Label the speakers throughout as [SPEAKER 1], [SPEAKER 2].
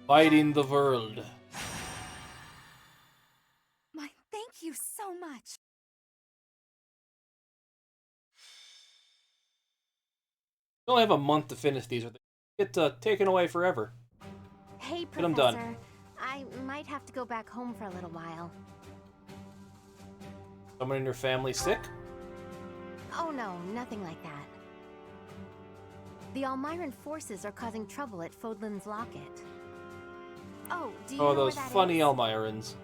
[SPEAKER 1] Fighting the world.
[SPEAKER 2] My thank you so much.
[SPEAKER 1] We only have a month to finish these, or they get taken away forever.
[SPEAKER 3] Hey,
[SPEAKER 1] Get them done.
[SPEAKER 3] Professor. I might have to go back home for a little while.
[SPEAKER 1] Someone in your family sick?
[SPEAKER 3] Oh no, nothing like that. The Almiran forces are causing trouble at Foadlan's locket.
[SPEAKER 2] Oh, do you
[SPEAKER 1] Oh,
[SPEAKER 2] know
[SPEAKER 1] those
[SPEAKER 2] where that
[SPEAKER 1] funny
[SPEAKER 2] is?
[SPEAKER 1] Almirans.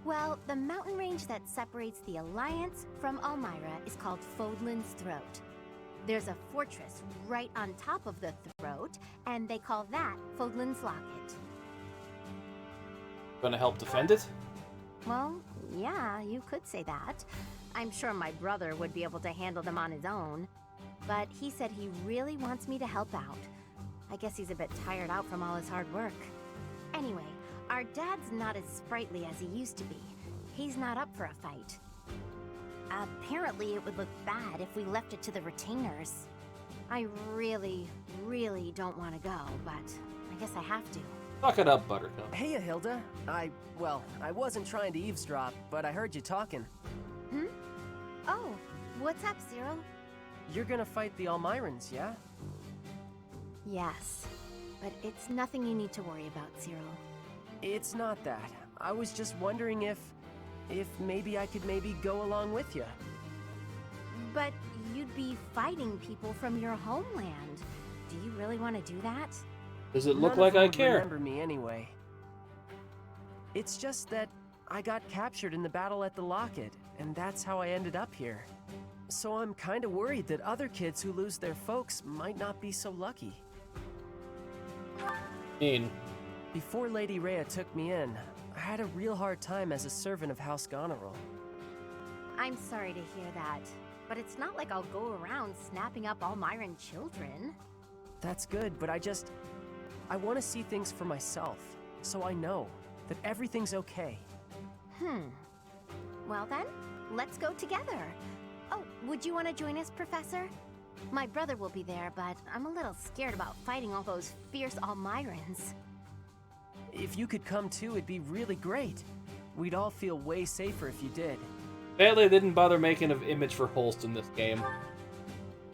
[SPEAKER 3] Well, the mountain range that separates the Alliance from Almyra is called Foadlan's Throat. There's a fortress right on top of the throat, and they call that Foadlan's Locket.
[SPEAKER 1] Gonna help defend it?
[SPEAKER 3] Well, yeah, you could say that. I'm sure my brother would be able to handle them on his own. But he said he really wants me to help out. I guess he's a bit tired out from all his hard work. Anyway, our dad's not as sprightly as he used to be. He's not up for a fight. Apparently it would look bad if we left it to the retainers. I really, really don't want to go, but I guess I have to.
[SPEAKER 1] Suck it up, Buttercup.
[SPEAKER 4] Hey, Hilda. I wasn't trying to eavesdrop, but I heard you talking.
[SPEAKER 3] Hmm? Oh, what's up, Cyril?
[SPEAKER 4] You're gonna fight the Almirans, yeah?
[SPEAKER 3] Yes, but it's nothing you need to worry about, Cyril.
[SPEAKER 4] It's not that. I was just wondering if maybe I could go along with you.
[SPEAKER 3] But you'd be fighting people from your homeland. Do you really want to do that?
[SPEAKER 1] Does it look
[SPEAKER 4] None
[SPEAKER 1] like
[SPEAKER 4] of them
[SPEAKER 1] I
[SPEAKER 4] would
[SPEAKER 1] care?
[SPEAKER 4] remember me anyway. It's just that I got captured in the battle at the Locket, and that's how I ended up here. So I'm kind of worried that other kids who lose their folks might not be so lucky. Before Lady Rhea took me in, I had a real hard time as a servant of House Goneril.
[SPEAKER 3] I'm sorry to hear that, but it's not like I'll go around snapping up Almiran children.
[SPEAKER 4] That's good, but I want to see things for myself, so I know that everything's okay.
[SPEAKER 3] Well then, let's go together. Oh, would you want to join us, Professor? My brother will be there, but I'm a little scared about fighting all those fierce Almirans.
[SPEAKER 4] If you could come too, it'd be really great. We'd all feel way safer if you did.
[SPEAKER 1] Sadly, they didn't bother making an image for Holst in this game,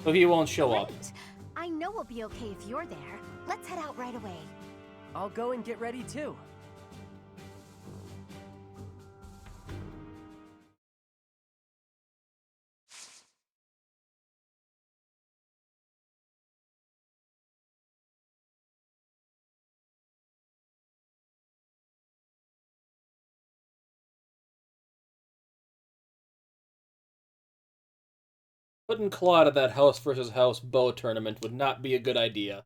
[SPEAKER 1] so he won't show up.
[SPEAKER 3] Great. I know we'll be okay if you're there. Let's head out right away.
[SPEAKER 4] I'll go and get ready too.
[SPEAKER 1] Putting Claude at that house versus house bow tournament would not be a good idea.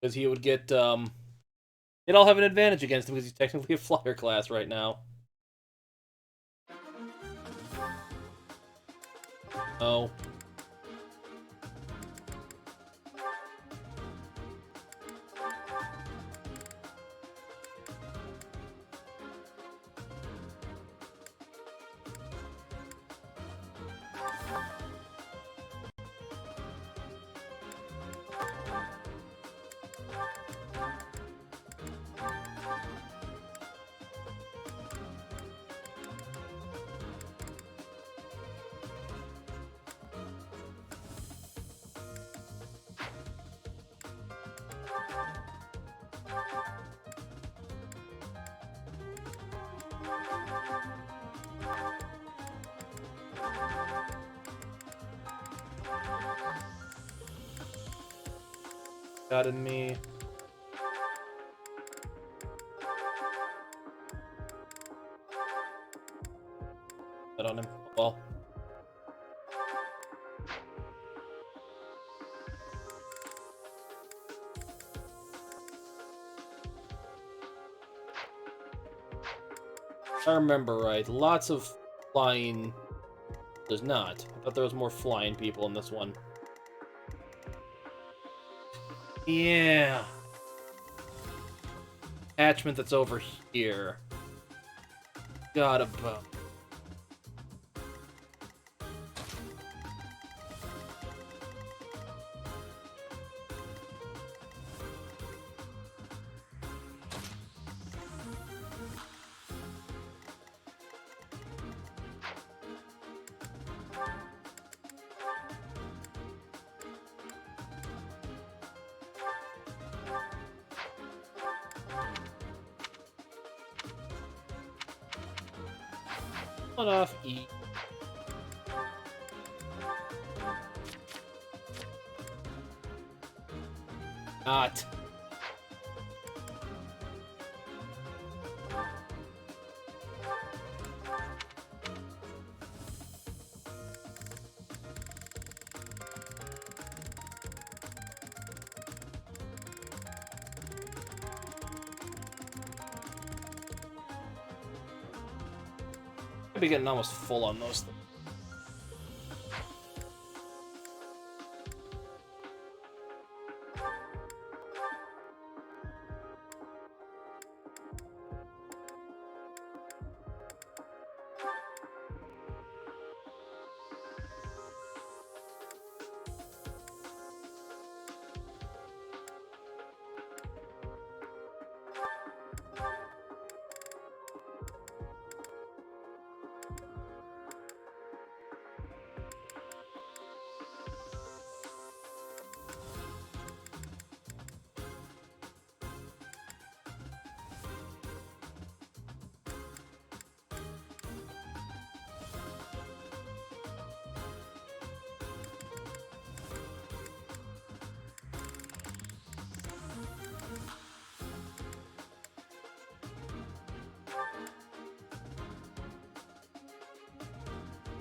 [SPEAKER 1] Because he would get, they'd all have an advantage against him because he's technically a flyer class right now. Oh. Got in me. That on him. Well. If I remember right, lots of flying. There's not. I thought there was more flying people in this one. Yeah. Attachment that's over here. Got a bow. Enough. Eat. Not. I'd be getting almost full on those things.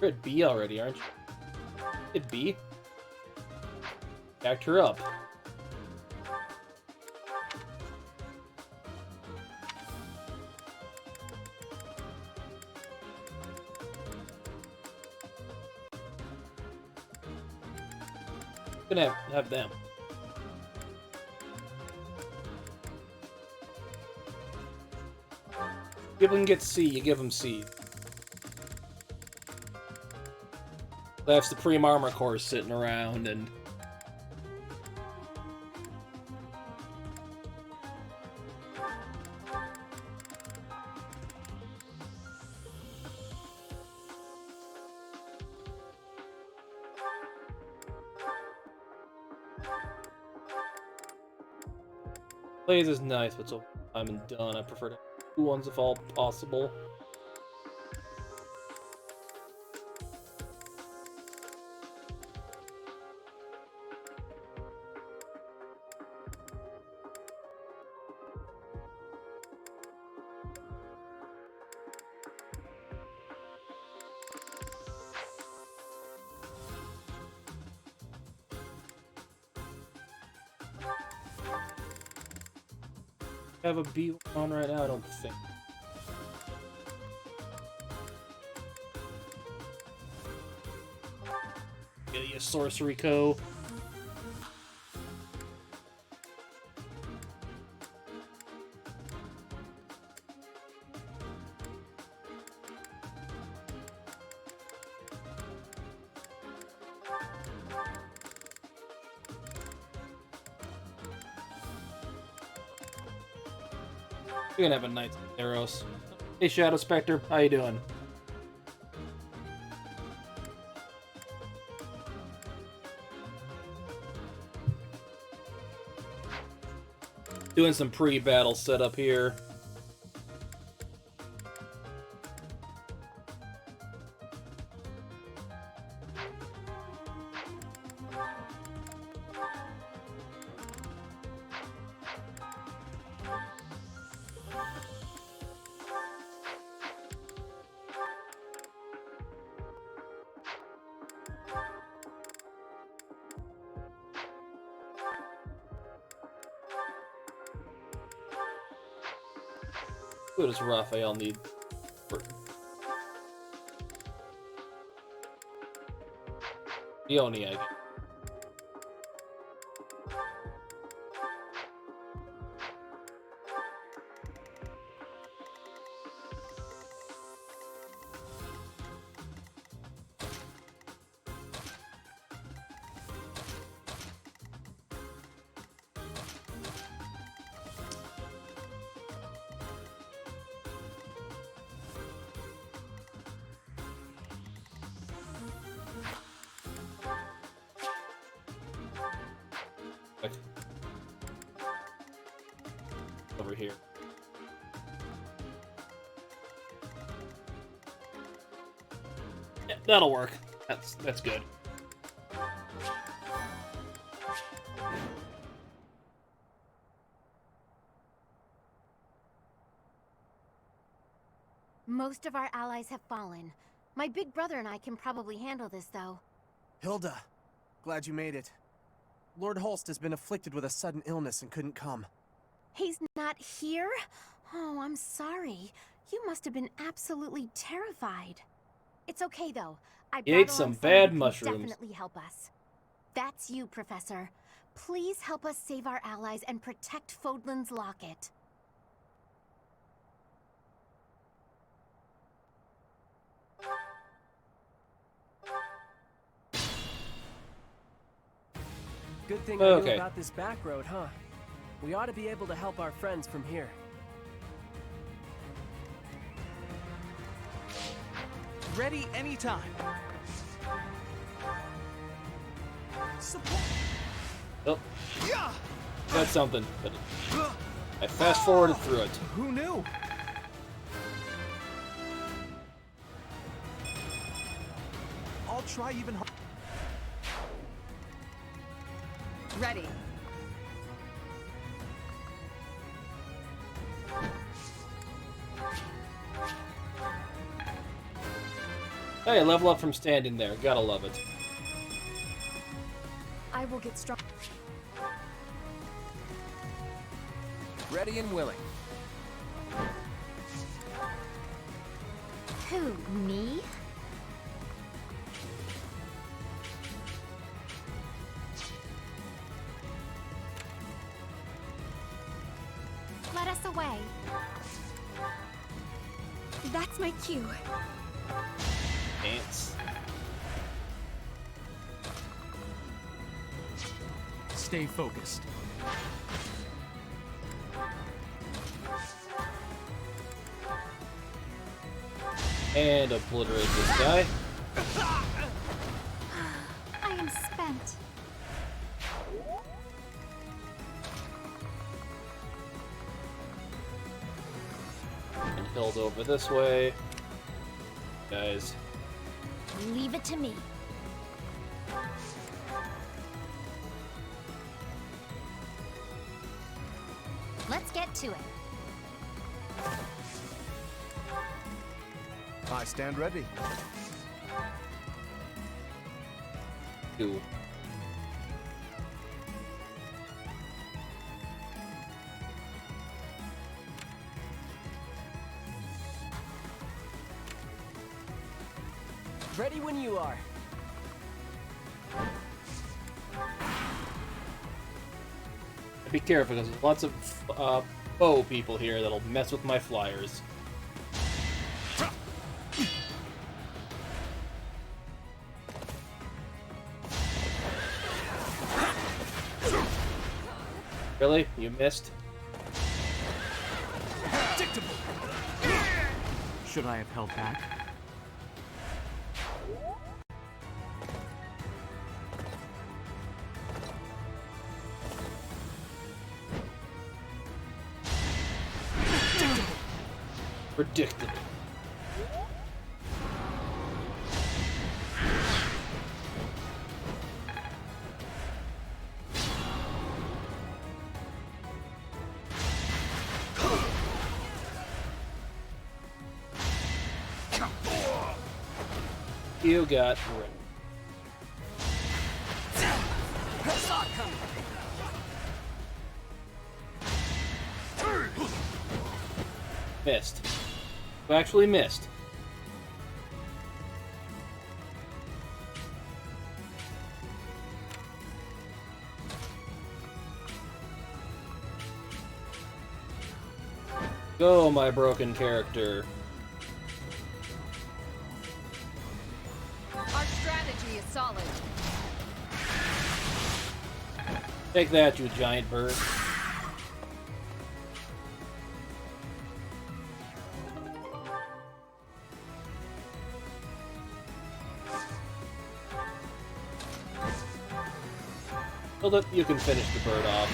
[SPEAKER 1] You're at B already, aren't you? At B? Backed her up. Gonna have them. People can get C, you give them C. They have Supreme Armor Core sitting around and... Blaze is nice, but so I'm done. I prefer to have two ones if all possible. Have a B on right now, I don't think. Yeah, you sorcery co. You're gonna have a nice arrows. Hey Shadow Spectre, how you doing? Doing some pre-battle setup here. What does Raphael need? Peony, I guess. Over here. Yeah, that'll work. That's good.
[SPEAKER 3] Most of our allies have fallen. My big brother and I can probably handle this, though.
[SPEAKER 4] Hilda, glad you made it. Lord Holst has been afflicted with a sudden illness and couldn't come.
[SPEAKER 3] He's not here? Oh, I'm sorry. You must have been absolutely terrified. It's okay, though. I
[SPEAKER 1] He ate
[SPEAKER 3] brought
[SPEAKER 1] some
[SPEAKER 3] along
[SPEAKER 1] bad
[SPEAKER 3] someone who can
[SPEAKER 1] mushrooms.
[SPEAKER 3] definitely help us. That's you, Professor. Please help us save our allies and protect Foadlan's locket.
[SPEAKER 4] Good thing I knew
[SPEAKER 1] Okay.
[SPEAKER 4] about this back road, huh? We ought to be able to help our friends from here.
[SPEAKER 5] Ready anytime. Support.
[SPEAKER 1] Oh,
[SPEAKER 5] Yeah.
[SPEAKER 1] got something, but I fast forwarded through it.
[SPEAKER 5] Who knew? I'll try even harder.
[SPEAKER 2] Ready.
[SPEAKER 1] Hey, level up from standing there. Gotta love it.
[SPEAKER 2] I will get strong.
[SPEAKER 5] Ready and willing.
[SPEAKER 3] Who, me? Let us away.
[SPEAKER 2] That's my cue.
[SPEAKER 1] Dance.
[SPEAKER 5] Stay focused.
[SPEAKER 1] And obliterate this guy.
[SPEAKER 2] I am spent.
[SPEAKER 1] And Hilda over this way. Guys.
[SPEAKER 3] Leave it to me. Let's get to it.
[SPEAKER 5] I stand ready.
[SPEAKER 1] Two.
[SPEAKER 4] Ready when you are.
[SPEAKER 1] Be careful, because there's lots of bow people here that'll mess with my flyers. Really? You missed?
[SPEAKER 5] Predictable. Should I have held back?
[SPEAKER 1] Predictable. You got ripped. Missed. You actually missed. Go, my broken character.
[SPEAKER 2] Our strategy is solid.
[SPEAKER 1] Take that, you giant bird. So that you can finish the bird off.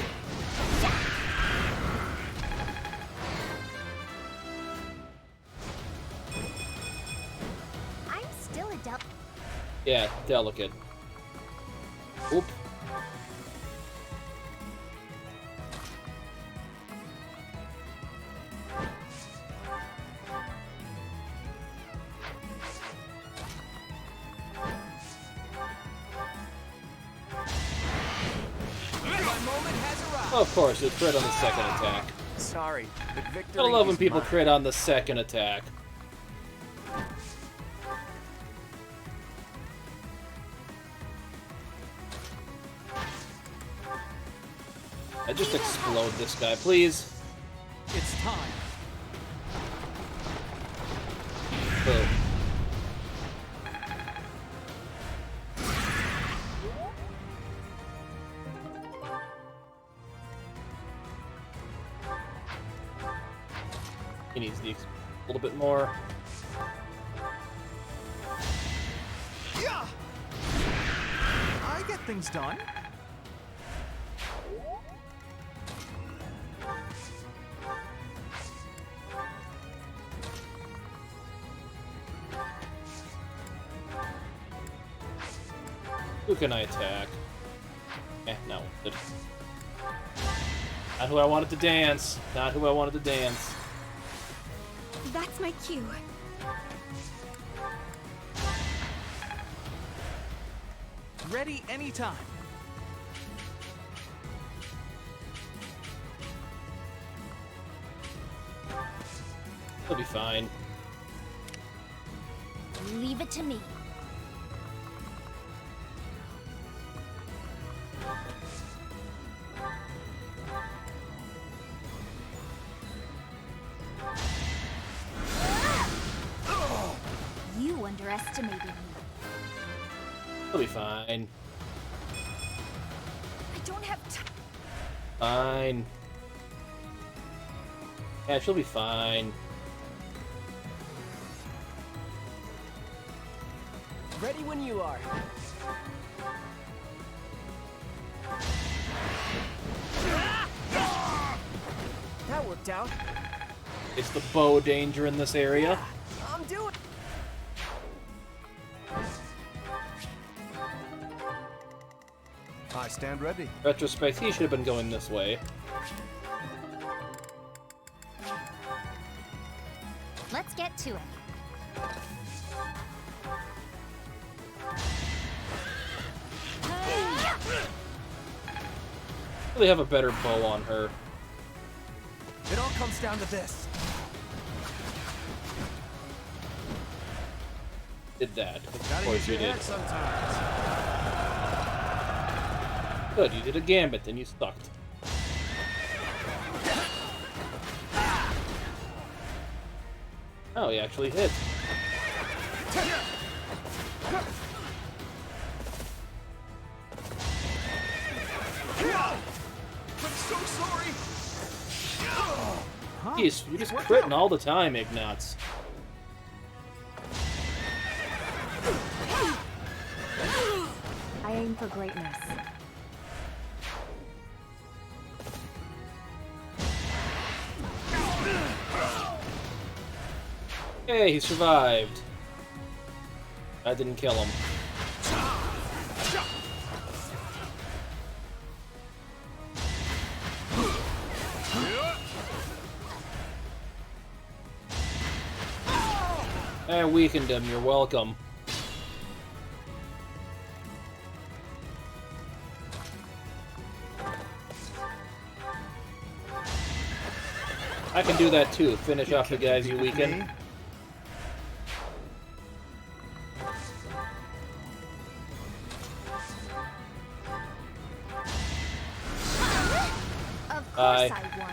[SPEAKER 3] I'm still a
[SPEAKER 1] Yeah, delicate. Oop. Of course, it crit on the second attack.
[SPEAKER 4] Sorry, but victory
[SPEAKER 1] I love when
[SPEAKER 4] is
[SPEAKER 1] people
[SPEAKER 4] mine.
[SPEAKER 1] crit on the second attack. I just explode this guy, please.
[SPEAKER 5] It's time.
[SPEAKER 1] Boom. He needs the a little bit more.
[SPEAKER 5] Yeah. I get things done.
[SPEAKER 1] Who can I attack? No. Good. Not who I wanted to dance. Not who I wanted to dance.
[SPEAKER 2] That's my cue.
[SPEAKER 5] Ready anytime.
[SPEAKER 1] He'll be fine.
[SPEAKER 3] Leave it to me. You underestimated me.
[SPEAKER 1] He'll be fine.
[SPEAKER 2] I don't have time.
[SPEAKER 1] Fine. Yeah, she'll be fine.
[SPEAKER 4] Ready when you are. That worked out.
[SPEAKER 1] It's the bow danger in this area.
[SPEAKER 4] I'm doing.
[SPEAKER 5] I stand ready.
[SPEAKER 1] Retrospect, he should have been going this way.
[SPEAKER 3] Let's get to it.
[SPEAKER 1] Really have a better bow on her.
[SPEAKER 5] It all comes down to this.
[SPEAKER 1] Did that. Of
[SPEAKER 5] Gotta
[SPEAKER 1] course
[SPEAKER 5] use
[SPEAKER 1] you
[SPEAKER 5] your
[SPEAKER 1] did.
[SPEAKER 5] head sometimes.
[SPEAKER 1] Good, you did a gambit and you sucked. Oh, he actually hit.
[SPEAKER 5] I'm so sorry.
[SPEAKER 1] Jeez, you're just critting all the time, Ignatz.
[SPEAKER 3] I aim for greatness.
[SPEAKER 1] Hey, he survived. I didn't kill him. I weakened him, you're welcome. I can do that too, finish off the guys you weaken.
[SPEAKER 3] Of course
[SPEAKER 1] Aye.
[SPEAKER 3] I won.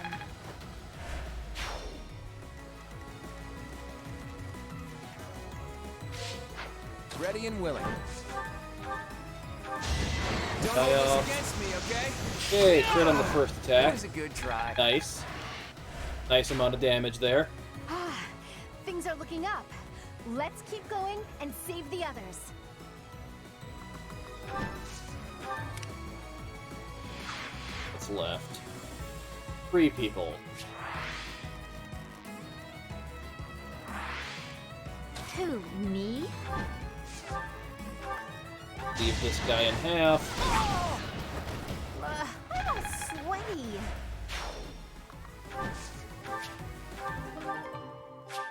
[SPEAKER 4] Ready and willing.
[SPEAKER 5] Don't
[SPEAKER 1] I,
[SPEAKER 5] hold this against me, okay?
[SPEAKER 1] Yay, crit on the first
[SPEAKER 4] That
[SPEAKER 1] attack.
[SPEAKER 4] was a good try.
[SPEAKER 1] Nice. Nice amount of damage there.
[SPEAKER 3] Ah, things are looking up. Let's keep going and save the others.
[SPEAKER 1] What's left? 3 people.
[SPEAKER 3] Who, me?
[SPEAKER 1] Leave this guy in half.
[SPEAKER 3] I'm all sweaty.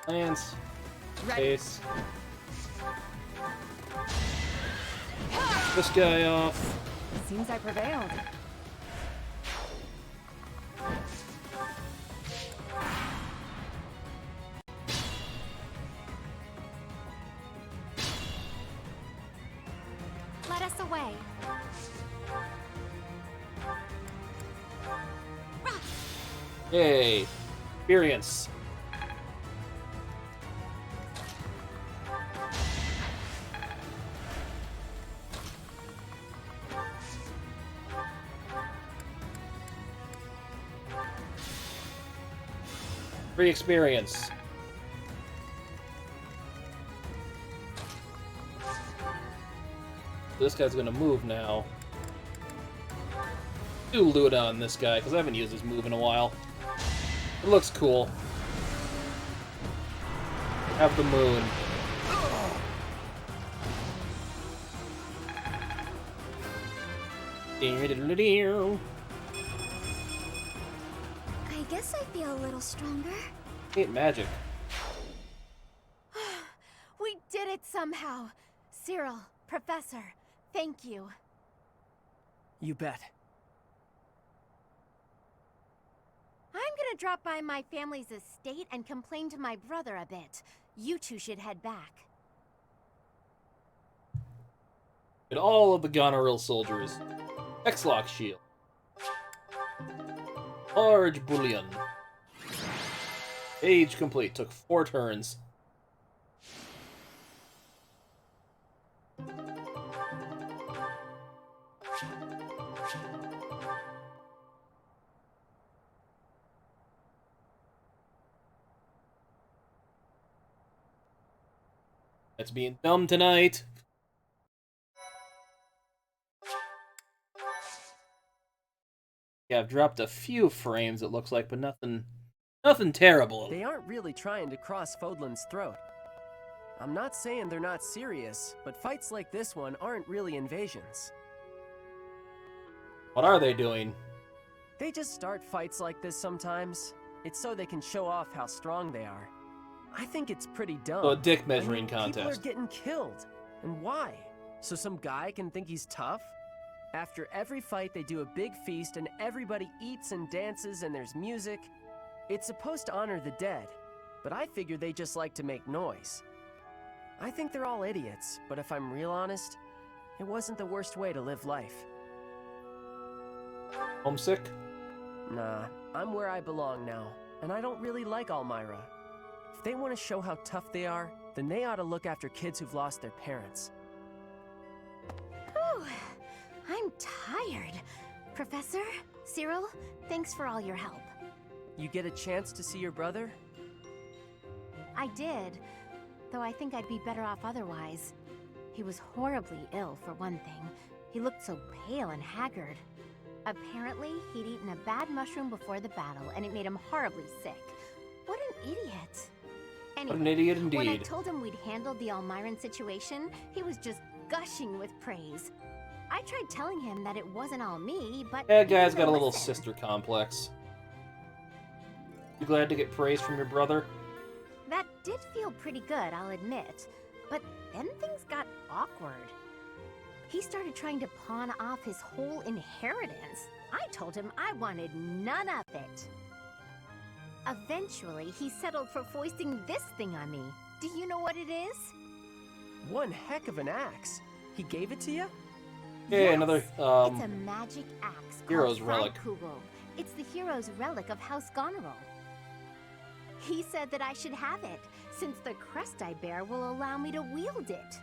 [SPEAKER 1] Lance. Ace. This guy off.
[SPEAKER 3] Seems I prevailed.
[SPEAKER 2] Let us away.
[SPEAKER 1] Yay. Experience. Free experience. This guy's gonna move now. Do loot on this guy, because I haven't used this move in a while. It looks cool. Have the moon.
[SPEAKER 2] I guess I feel a little stronger.
[SPEAKER 1] Hate magic.
[SPEAKER 3] We did it somehow. Cyril, Professor, thank you.
[SPEAKER 4] You bet.
[SPEAKER 3] I'm gonna drop by my family's estate and complain to my brother a bit. You two should head back.
[SPEAKER 1] And all of the Goneril soldiers. X-Lock shield. Large bullion. Age complete. Took 4 turns. That's being dumb tonight. Yeah, I've dropped a few frames, it looks like, but nothing terrible.
[SPEAKER 4] They aren't really trying to cross Foadlan's throat. I'm not saying they're not serious, but fights like this one aren't really invasions.
[SPEAKER 1] What are they doing?
[SPEAKER 4] They just start fights like this sometimes. It's so they can show off how strong they are. I think it's pretty dumb.
[SPEAKER 1] So a dick measuring
[SPEAKER 4] People are
[SPEAKER 1] contest.
[SPEAKER 4] getting killed. And why? So some guy can think he's tough? After every fight, they do a big feast and everybody eats and dances and there's music. It's supposed to honor the dead, but I figure they just like to make noise. I think they're all idiots, but if I'm real honest, it wasn't the worst way to live life.
[SPEAKER 1] Homesick?
[SPEAKER 4] Nah, I'm where I belong now, and I don't really like Almyra. If they want to show how tough they are, then they ought to look after kids who've lost their parents.
[SPEAKER 3] Whew, I'm tired. Professor, Cyril, thanks for all your help.
[SPEAKER 4] You get a chance to see your brother?
[SPEAKER 3] I did, though I think I'd be better off otherwise. He was horribly ill, for one thing. He looked so pale and haggard. Apparently, he'd eaten a bad mushroom before the battle, and it made him horribly sick. What an idiot. Anyway,
[SPEAKER 1] What an idiot
[SPEAKER 3] when I
[SPEAKER 1] indeed.
[SPEAKER 3] told him we'd handled the Almyran situation, he was just gushing with praise. I tried telling him that it wasn't all me, but
[SPEAKER 1] That
[SPEAKER 3] he
[SPEAKER 1] guy's
[SPEAKER 3] didn't
[SPEAKER 1] got a little
[SPEAKER 3] listen.
[SPEAKER 1] sister complex. You glad to get praise from your brother?
[SPEAKER 3] That did feel pretty good, I'll admit. But then things got awkward. He started trying to pawn off his whole inheritance. I told him I wanted none of it. Eventually, he settled for foisting this thing on me. Do you know what it is?
[SPEAKER 4] One heck of an axe. He gave it to you?
[SPEAKER 1] Yeah,
[SPEAKER 3] Yes,
[SPEAKER 1] another,
[SPEAKER 3] it's a
[SPEAKER 1] um...
[SPEAKER 3] magic axe
[SPEAKER 1] Hero's
[SPEAKER 3] called
[SPEAKER 1] relic.
[SPEAKER 3] Kugel. It's the hero's relic of House Goneril. He said that I should have it, since the crest I bear will allow me to wield it.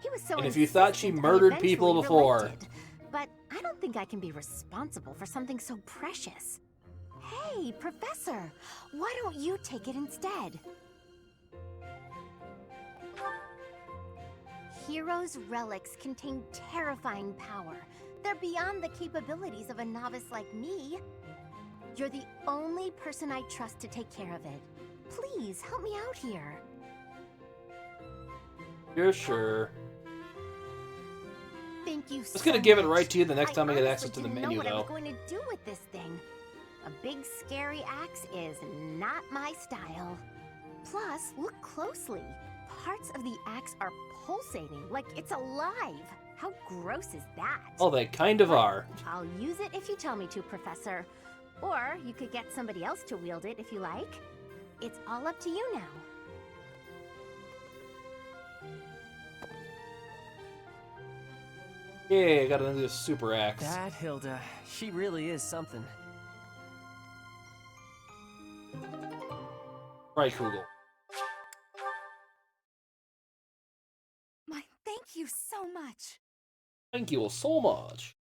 [SPEAKER 3] He was so
[SPEAKER 1] And if you thought she
[SPEAKER 3] insistent, I
[SPEAKER 1] murdered people
[SPEAKER 3] eventually
[SPEAKER 1] before.
[SPEAKER 3] relented. But I don't think I can be responsible for something so precious. Hey, Professor, why don't you take it instead? Heroes' relics contain terrifying power. They're beyond the capabilities of a novice like me. You're the only person I trust to take care of it. Please, help me out here.
[SPEAKER 1] You're sure.
[SPEAKER 3] Thank you so
[SPEAKER 1] Just gonna give it
[SPEAKER 3] much.
[SPEAKER 1] right to you the next time I get access to
[SPEAKER 3] honestly
[SPEAKER 1] the
[SPEAKER 3] didn't
[SPEAKER 1] menu,
[SPEAKER 3] know what I
[SPEAKER 1] though.
[SPEAKER 3] was going to do with this thing. A big scary axe is not my style. Plus, look closely. Parts of the axe are pulsating, like it's alive. How gross is that?
[SPEAKER 1] Oh, they kind of are.
[SPEAKER 3] I'll use it if you tell me to, Professor. Or you could get somebody else to wield it if you like. It's all up to you now.
[SPEAKER 1] Yeah, I got another super axe.
[SPEAKER 4] That Hilda, she really is something.
[SPEAKER 1] Right, Kugel.
[SPEAKER 2] My thank you so much.
[SPEAKER 1] Thank you so much.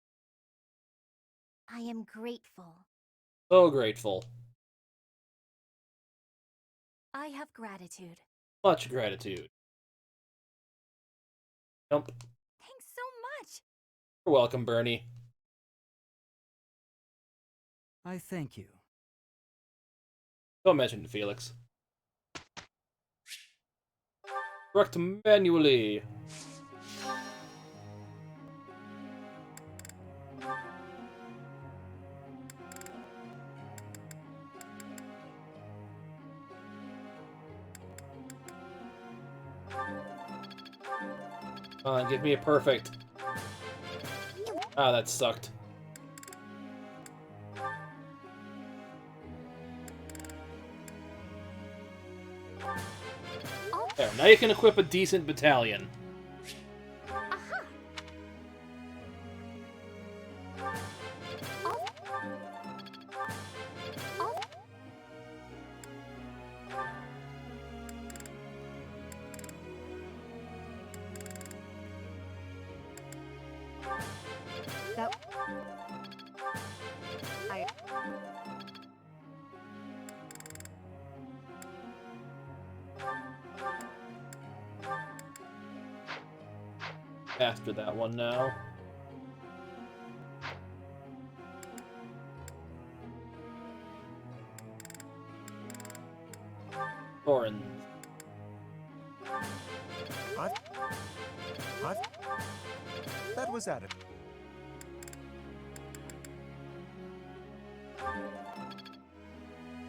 [SPEAKER 3] I am grateful.
[SPEAKER 1] So grateful.
[SPEAKER 2] I have gratitude.
[SPEAKER 1] Much gratitude. Nope.
[SPEAKER 2] Thanks so much.
[SPEAKER 1] You're welcome, Bernie.
[SPEAKER 5] I thank you.
[SPEAKER 1] Don't mention it, Felix. Correct manually. Come on, give me a perfect. Ah, that sucked. There, now you can equip a decent battalion.
[SPEAKER 2] Aha!
[SPEAKER 3] That... I...
[SPEAKER 1] After that one now. Thorin.
[SPEAKER 6] That was at it.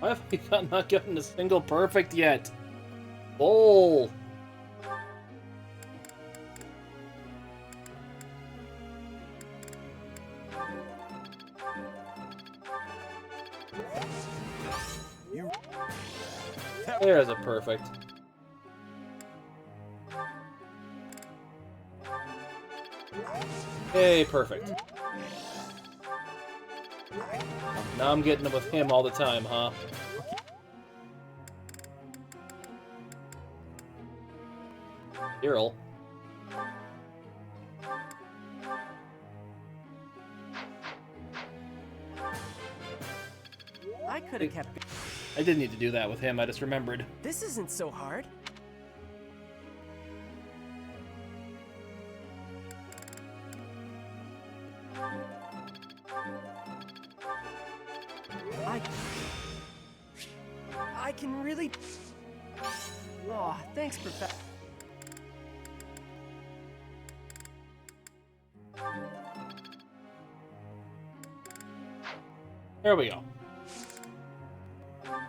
[SPEAKER 1] Why have we not gotten a single perfect yet? Bull!
[SPEAKER 6] You.
[SPEAKER 1] There's a perfect. Hey, perfect. Now I'm getting with him all the time, huh? Cyril.
[SPEAKER 4] I could have kept.
[SPEAKER 1] I didn't need to do that with him, I just remembered.
[SPEAKER 4] This isn't so hard. I can really. Oh, thanks, Professor.
[SPEAKER 1] There we go.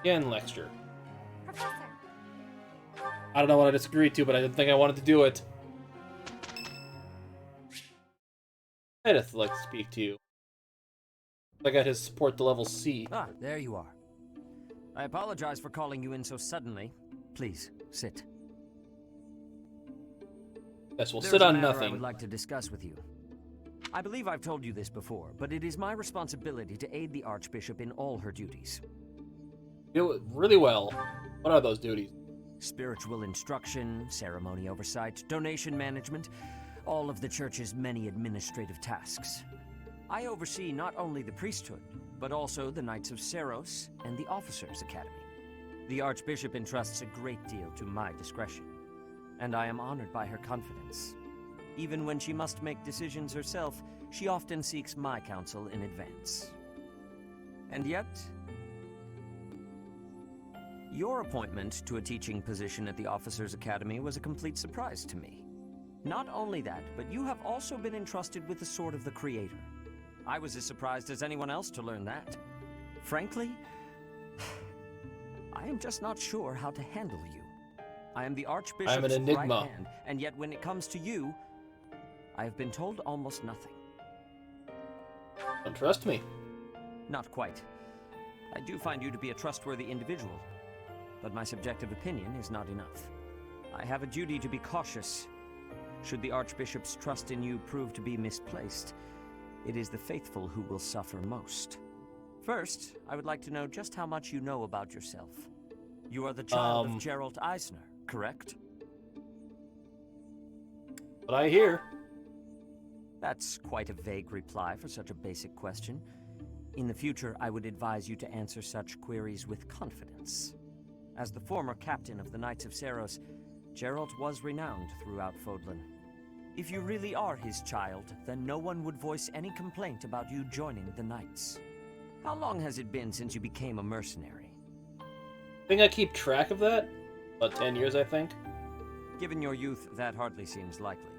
[SPEAKER 1] Again, lecture.
[SPEAKER 2] Professor.
[SPEAKER 1] I don't know what I disagreed to, but I didn't think I wanted to do it. I'd like to speak to you. I got his support to level C.
[SPEAKER 7] Ah, there you are. I apologize for calling you in so suddenly. Please, sit.
[SPEAKER 1] Yes, we'll
[SPEAKER 7] There's
[SPEAKER 1] sit
[SPEAKER 7] a
[SPEAKER 1] on
[SPEAKER 7] matter I
[SPEAKER 1] nothing.
[SPEAKER 7] would like to discuss with you. I believe I've told you this before, but it is my responsibility to aid the Archbishop in all her duties.
[SPEAKER 1] Do it really well. What are those duties?
[SPEAKER 7] Spiritual instruction, ceremony oversight, donation management, all of the Church's many administrative tasks. I oversee not only the priesthood, but also the Knights of Seros and the Officers' Academy. The Archbishop entrusts a great deal to my discretion, and I am honored by her confidence. Even when she must make decisions herself, she often seeks my counsel in advance. And yet, your appointment to a teaching position at the Officers' Academy was a complete surprise to me. Not only that, but you have also been entrusted with the Sword of the Creator. I was as surprised as anyone else to learn that. Frankly, I am just not sure how to handle you. I am the Archbishop's
[SPEAKER 1] I'm an enigma.
[SPEAKER 7] right hand, and yet when it comes to you, I have been told almost nothing.
[SPEAKER 1] Don't trust me.
[SPEAKER 7] Not quite. I do find you to be a trustworthy individual, but my subjective opinion is not enough. I have a duty to be cautious. Should the Archbishop's trust in you prove to be misplaced, it is the faithful who will suffer most. First, I would like to know just how much you know about yourself. You are the child of Gerald Eisner, correct?
[SPEAKER 1] What I hear.
[SPEAKER 7] That's quite a vague reply for such a basic question. In the future, I would advise you to answer such queries with confidence. As the former captain of the Knights of Seros, Gerald was renowned throughout Foadlan. If you really are his child, then no one would voice any complaint about you joining the Knights. How long has it been since you became a mercenary?
[SPEAKER 1] I think I keep track of that. About 10 years, I think.
[SPEAKER 7] Given your youth, that hardly seems likely.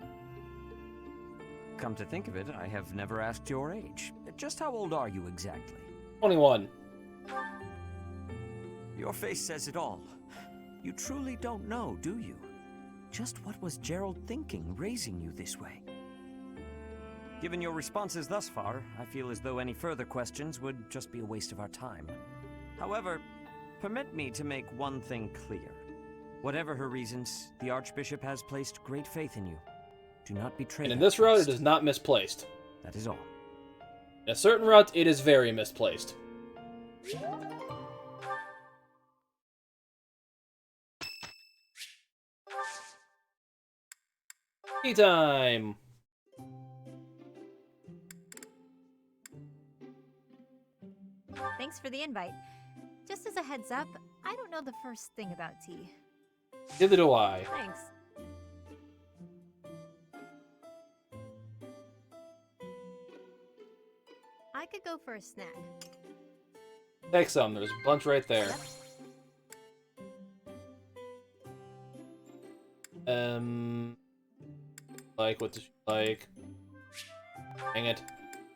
[SPEAKER 7] Come to think of it, I have never asked your age. Just how old are you exactly?
[SPEAKER 1] 21.
[SPEAKER 7] Your face says it all. You truly don't know, do you? Just what was Gerald thinking, raising you this way? Given your responses thus far, I feel as though any further questions would just be a waste of our time. However, permit me to make one thing clear. Whatever her reasons, the Archbishop has placed great faith in you. Do not betray
[SPEAKER 1] And in
[SPEAKER 7] that
[SPEAKER 1] this route,
[SPEAKER 7] trust.
[SPEAKER 1] it is not misplaced.
[SPEAKER 7] That is all.
[SPEAKER 1] In a certain route, it is very misplaced. Tea time!
[SPEAKER 2] Thanks for the invite. Just as a heads up, I don't know the first thing about tea.
[SPEAKER 1] Neither do I.
[SPEAKER 2] Thanks. I could go for a snack.
[SPEAKER 1] Take some, there's a bunch right there.
[SPEAKER 2] Yep.
[SPEAKER 1] Like, what does she like? Dang it.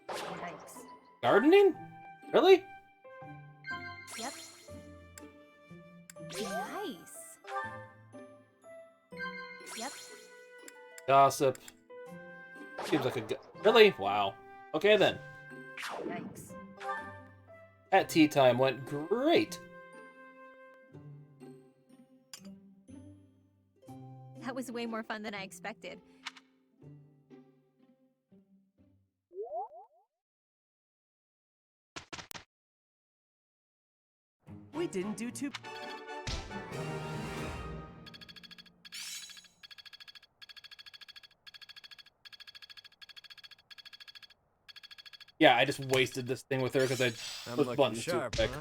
[SPEAKER 2] Thanks.
[SPEAKER 1] Gardening? Really?
[SPEAKER 2] Yep. Nice. Yep.
[SPEAKER 1] Gossip. Seems like a really? Wow. Okay then.
[SPEAKER 2] Yikes.
[SPEAKER 1] At tea time went great.
[SPEAKER 2] That was way more fun than I expected.
[SPEAKER 4] We didn't do too...
[SPEAKER 1] Yeah, I just wasted this thing with her because I
[SPEAKER 4] I'm
[SPEAKER 1] pushed
[SPEAKER 4] looking
[SPEAKER 1] buttons
[SPEAKER 4] sharp,
[SPEAKER 1] too quick.
[SPEAKER 4] huh?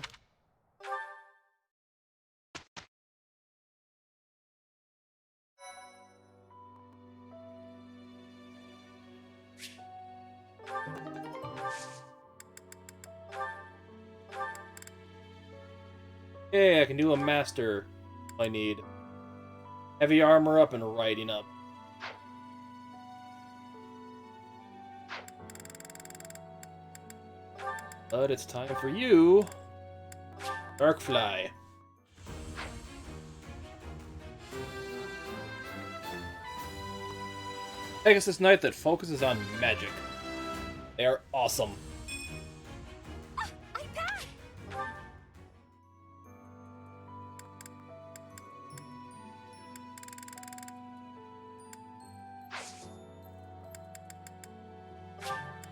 [SPEAKER 1] Yeah, I can do a master. I need heavy armor up and riding up. But it's time for you, Darkfly. Pegasus Knight that focuses on magic. They are awesome.
[SPEAKER 2] I passed!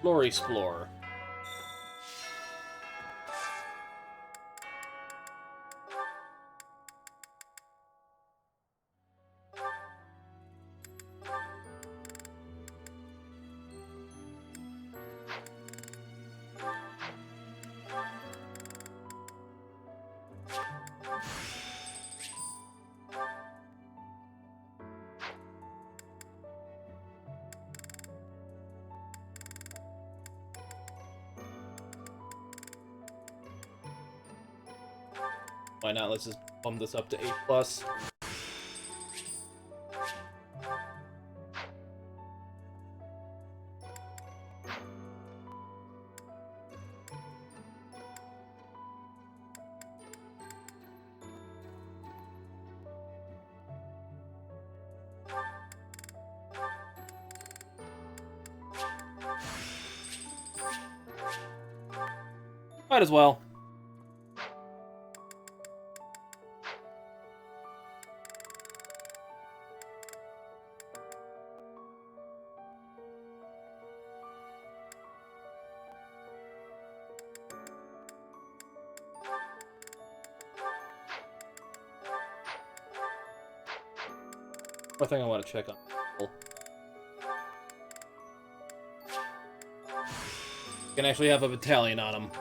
[SPEAKER 1] Glory Explorer. Why not? Let's just bump this up to 8+. Might as well. One thing I want to check on. Can actually have a battalion on him.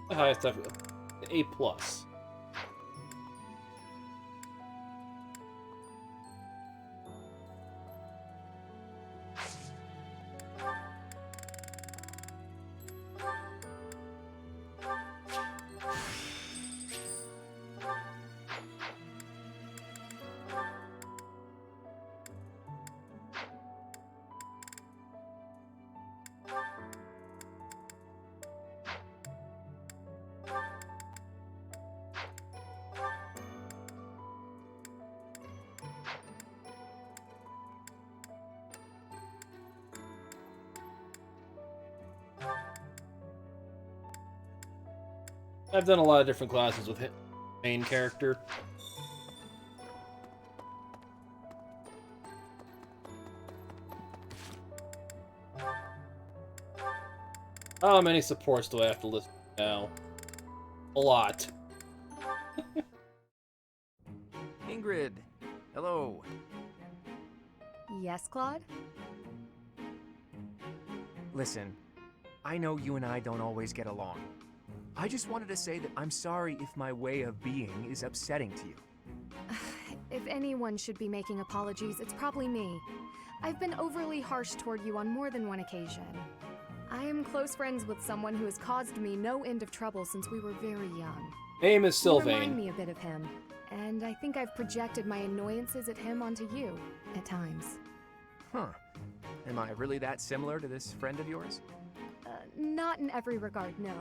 [SPEAKER 1] The highest I've A+. I've done a lot of different classes with him, main character. How many supports do I have to list now? A lot.
[SPEAKER 5] Ingrid, hello.
[SPEAKER 8] Yes, Claude?
[SPEAKER 5] Listen, I know you and I don't always get along. I just wanted to say that I'm sorry if my way of being is upsetting to you.
[SPEAKER 8] If anyone should be making apologies, it's probably me. I've been overly harsh toward you on more than one occasion. I am close friends with someone who has caused me no end of trouble since we were very young.
[SPEAKER 1] Name is
[SPEAKER 8] You remind
[SPEAKER 1] Sylvain.
[SPEAKER 8] me a bit of him, and I think I've projected my annoyances at him onto you, at times.
[SPEAKER 5] Huh. Am I really that similar to this friend of yours?
[SPEAKER 8] Not in every regard, no.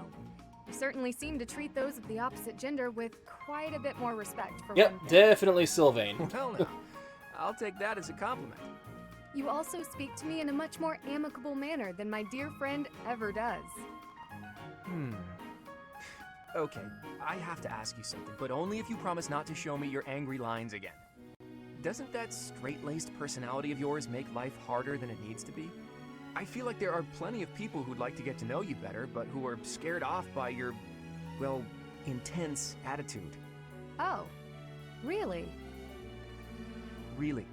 [SPEAKER 8] You certainly seem to treat those of the opposite gender with quite a bit more respect, for
[SPEAKER 1] Yep,
[SPEAKER 8] one thing.
[SPEAKER 1] definitely Sylvain.
[SPEAKER 5] Well, now, I'll take that as a compliment.
[SPEAKER 8] You also speak to me in a much more amicable manner than my dear friend ever does.
[SPEAKER 5] Okay, I have to ask you something, but only if you promise not to show me your angry lines again. Doesn't that straight-laced personality of yours make life harder than it needs to be? I feel like there are plenty of people who'd like to get to know you better, but who are scared off by your, well, intense attitude.
[SPEAKER 8] Oh, really?
[SPEAKER 5] Really.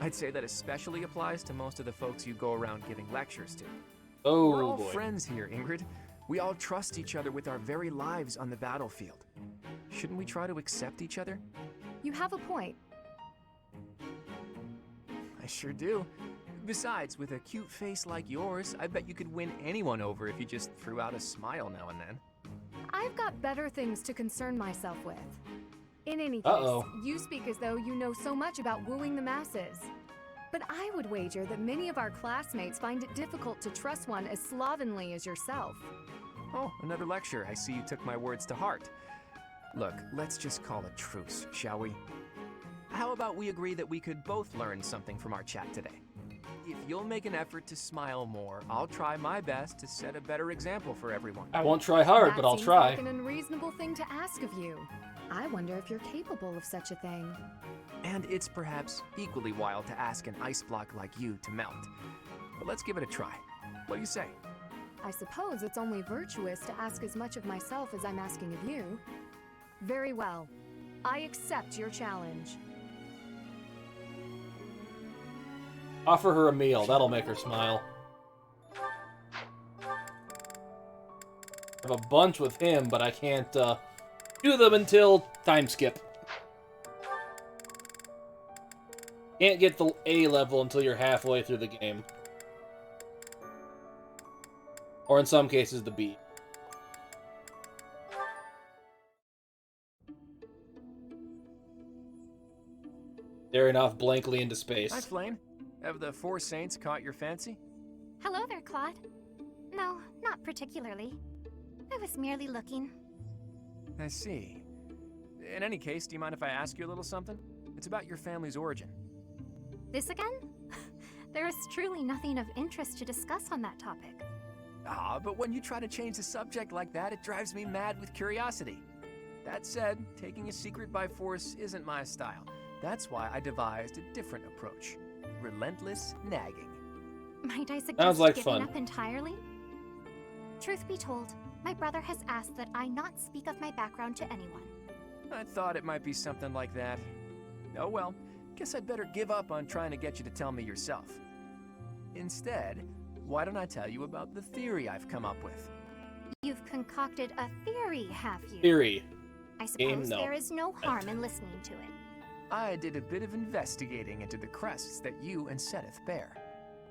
[SPEAKER 5] I'd say that especially applies to most of the folks you go around giving lectures to.
[SPEAKER 1] Oh
[SPEAKER 5] We're all
[SPEAKER 1] boy.
[SPEAKER 5] friends here, Ingrid. We all trust each other with our very lives on the battlefield. Shouldn't we try to accept each other?
[SPEAKER 8] You have a point.
[SPEAKER 5] I sure do. Besides, with a cute face like yours, I bet you could win anyone over if you just threw out a smile now and then.
[SPEAKER 8] I've got better things to concern myself with. In any case,
[SPEAKER 1] Uh-oh.
[SPEAKER 8] you speak as though you know so much about wooing the masses. But I would wager that many of our classmates find it difficult to trust one as slovenly as yourself.
[SPEAKER 5] Oh, another lecture. I see you took my words to heart. Look, let's just call a truce, shall we? How about we agree that we could both learn something from our chat today? If you'll make an effort to smile more, I'll try my best to set a better example for everyone.
[SPEAKER 1] I won't try hard,
[SPEAKER 8] That
[SPEAKER 1] but I'll
[SPEAKER 8] seems
[SPEAKER 1] try.
[SPEAKER 8] like an unreasonable thing to ask of you. I wonder if you're capable of such a thing.
[SPEAKER 5] And it's perhaps equally wild to ask an ice block like you to melt. But let's give it a try. What do you say?
[SPEAKER 8] I suppose it's only virtuous to ask as much of myself as I'm asking of you. Very well. I accept your challenge.
[SPEAKER 1] Offer her a meal. That'll make her smile. a bunch with him, but I can't do them until time skip. Can't get the A level until you're halfway through the game. Or in some cases, the B. Staring off blankly into space.
[SPEAKER 5] Hi, Flame. Have the Four Saints caught your fancy?
[SPEAKER 2] Hello there, Claude. No, not particularly. I was merely looking.
[SPEAKER 5] I see. In any case, do you mind if I ask you a little something? It's about your family's origin.
[SPEAKER 2] This again? There is truly nothing of interest to discuss on that topic.
[SPEAKER 5] Ah, but when you try to change the subject like that, it drives me mad with curiosity. That said, taking a secret by force isn't my style. That's why I devised a different approach. Relentless nagging.
[SPEAKER 2] Might I suggest
[SPEAKER 1] Sounds like
[SPEAKER 2] giving
[SPEAKER 1] fun.
[SPEAKER 2] up entirely? Truth be told, my brother has asked that I not speak of my background to anyone.
[SPEAKER 5] I thought it might be something like that. Oh well, guess I'd better give up on trying to get you to tell me yourself. Instead, why don't I tell you about the theory I've come up with?
[SPEAKER 2] You've concocted a theory, have you?
[SPEAKER 1] Theory.
[SPEAKER 2] I suppose
[SPEAKER 1] no.
[SPEAKER 2] there is no harm in listening to it.
[SPEAKER 5] I did a bit of investigating into the crests that you and Seteth bear.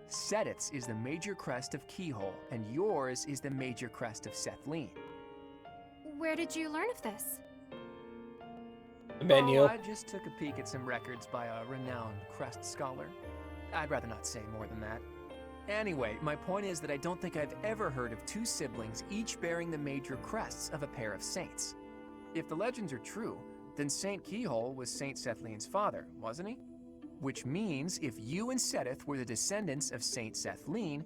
[SPEAKER 5] Seteth's is the major crest of Keyhole, and yours is the major crest of Sethlene.
[SPEAKER 8] Where did you learn of this?
[SPEAKER 1] The menu.
[SPEAKER 5] Oh, I just took a peek at some records by a renowned crest scholar. I'd rather not say more than that. Anyway, my point is that I don't think I've ever heard of two siblings each bearing the major crests of a pair of saints. If the legends are true, then Saint Keyhole was Saint Sethlene's father, wasn't he? Which means if you and Seteth were the descendants of Saint Sethlene,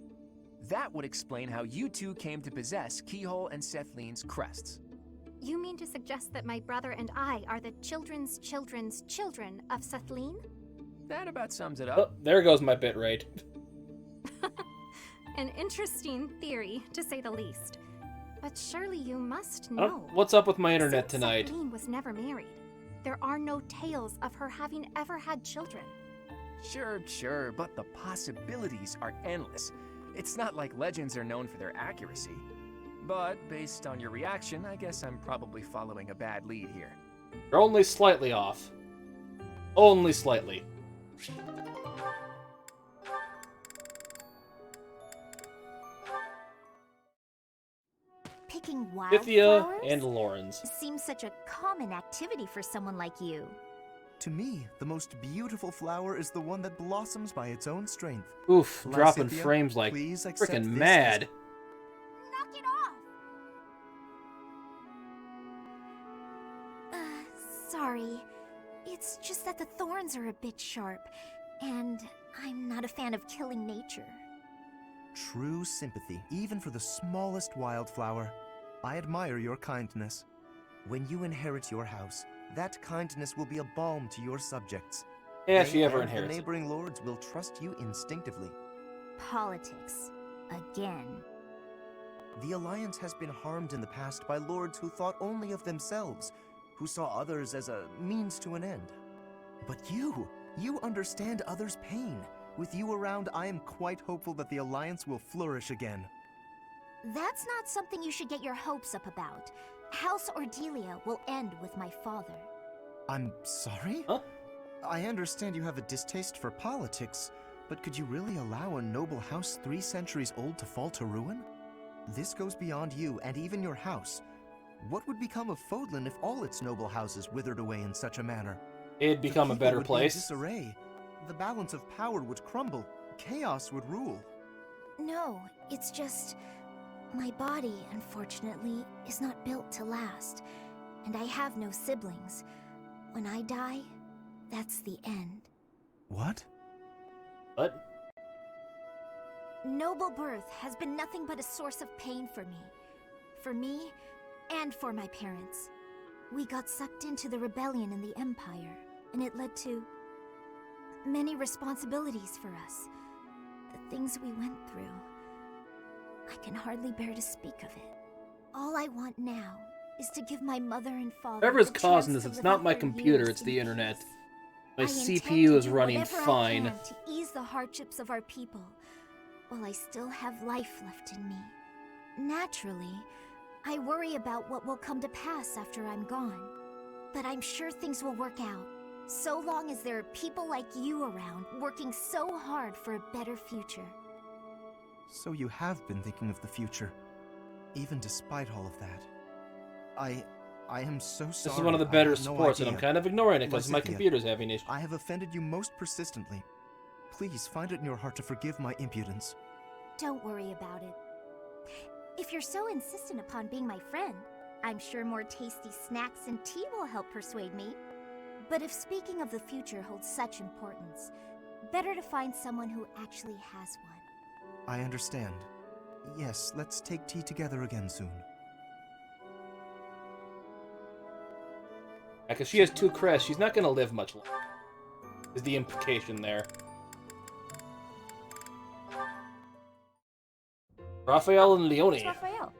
[SPEAKER 5] that would explain how you two came to possess Keyhole and Sethlene's crests.
[SPEAKER 2] You mean to suggest that my brother and I are the children's children's children of Sethlene?
[SPEAKER 5] That about sums it
[SPEAKER 1] Oh,
[SPEAKER 5] up.
[SPEAKER 1] there goes my bit rate.
[SPEAKER 2] An interesting theory, to say the least. But surely you must
[SPEAKER 1] Oh,
[SPEAKER 2] know.
[SPEAKER 1] what's up with my internet
[SPEAKER 2] Saint
[SPEAKER 1] tonight?
[SPEAKER 2] Sethlene was never married. There are no tales of her having ever had children.
[SPEAKER 5] Sure, but the possibilities are endless. It's not like legends are known for their accuracy. But based on your reaction, I guess I'm probably following a bad lead here.
[SPEAKER 1] You're only slightly off. Only slightly.
[SPEAKER 3] Picking
[SPEAKER 1] Pythia
[SPEAKER 3] wildflowers?
[SPEAKER 1] and Lawrence.
[SPEAKER 3] Seems such a common activity for someone like you.
[SPEAKER 6] To me, the most beautiful flower is the one that blossoms by its own strength.
[SPEAKER 1] Oof, dropping
[SPEAKER 6] Lysithea,
[SPEAKER 1] frames like
[SPEAKER 6] please accept
[SPEAKER 1] freaking
[SPEAKER 6] this
[SPEAKER 1] mad.
[SPEAKER 3] Knock it off! Sorry. It's just that the thorns are a bit sharp, and I'm not a fan of killing nature.
[SPEAKER 6] True sympathy, even for the smallest wildflower. I admire your kindness. When you inherit your house, that kindness will be a balm to your subjects.
[SPEAKER 1] Yeah, if
[SPEAKER 6] They
[SPEAKER 1] she ever
[SPEAKER 6] and
[SPEAKER 1] inherits
[SPEAKER 6] the
[SPEAKER 1] it.
[SPEAKER 6] neighboring lords will trust you instinctively.
[SPEAKER 3] Politics. Again.
[SPEAKER 6] The Alliance has been harmed in the past by lords who thought only of themselves, who saw others as a means to an end. But you understand others' pain. With you around, I am quite hopeful that the Alliance will flourish again.
[SPEAKER 3] That's not something you should get your hopes up about. House Ordelia will end with my father.
[SPEAKER 6] I'm sorry?
[SPEAKER 1] Huh?
[SPEAKER 6] I understand you have a distaste for politics, but could you really allow a noble house 3 centuries old to fall to ruin? This goes beyond you and even your house. What would become of Foadlan if all its noble houses withered away in such a manner?
[SPEAKER 1] It'd
[SPEAKER 6] The
[SPEAKER 1] become a
[SPEAKER 6] people
[SPEAKER 1] better
[SPEAKER 6] would be in
[SPEAKER 1] place.
[SPEAKER 6] disarray. The balance of power would crumble. Chaos would rule.
[SPEAKER 3] No, it's just... my body, unfortunately, is not built to last. And I have no siblings. When I die, that's the end.
[SPEAKER 6] What?
[SPEAKER 1] What?
[SPEAKER 3] Noble birth has been nothing but a source of pain for me. For me, and for my parents. We got sucked into the rebellion in the Empire, and it led to many responsibilities for us. The things we went through. I can hardly bear to speak of it. All I want now is to give my mother and father
[SPEAKER 1] Whatever's
[SPEAKER 3] the
[SPEAKER 1] causing
[SPEAKER 3] chance
[SPEAKER 1] this,
[SPEAKER 3] to
[SPEAKER 1] it's
[SPEAKER 3] live
[SPEAKER 1] not
[SPEAKER 3] out
[SPEAKER 1] my
[SPEAKER 3] their
[SPEAKER 1] computer,
[SPEAKER 3] years
[SPEAKER 1] it's the
[SPEAKER 3] in
[SPEAKER 1] internet.
[SPEAKER 3] peace.
[SPEAKER 1] My
[SPEAKER 3] I intend
[SPEAKER 1] CPU
[SPEAKER 3] to
[SPEAKER 1] is
[SPEAKER 3] do
[SPEAKER 1] running
[SPEAKER 3] whatever I
[SPEAKER 1] fine.
[SPEAKER 3] can to ease the hardships of our people, while I still have life left in me. Naturally,
[SPEAKER 2] I worry about what will come to pass after I'm gone. But I'm sure things will work out, so long as there are people like you around, working so hard for a better future.
[SPEAKER 6] So you have been thinking of the future, even despite all of that. I am so sorry.
[SPEAKER 1] This is one of the
[SPEAKER 6] I
[SPEAKER 1] better
[SPEAKER 6] had no
[SPEAKER 1] supports, and I'm
[SPEAKER 6] idea.
[SPEAKER 1] kind of ignoring it because my
[SPEAKER 6] Lysithea,
[SPEAKER 1] computer's having issues.
[SPEAKER 6] I have offended you most persistently. Please find it in your heart to forgive my impudence.
[SPEAKER 2] Don't worry about it. If you're so insistent upon being my friend, I'm sure more tasty snacks and tea will help persuade me. But if speaking of the future holds such importance, better to find someone who actually has one.
[SPEAKER 6] I understand. Yes, let's take tea together again soon.
[SPEAKER 1] Because she has 2 crests, she's not going to live much longer. Is the implication there. Raphael and Leone.
[SPEAKER 9] It's Raphael.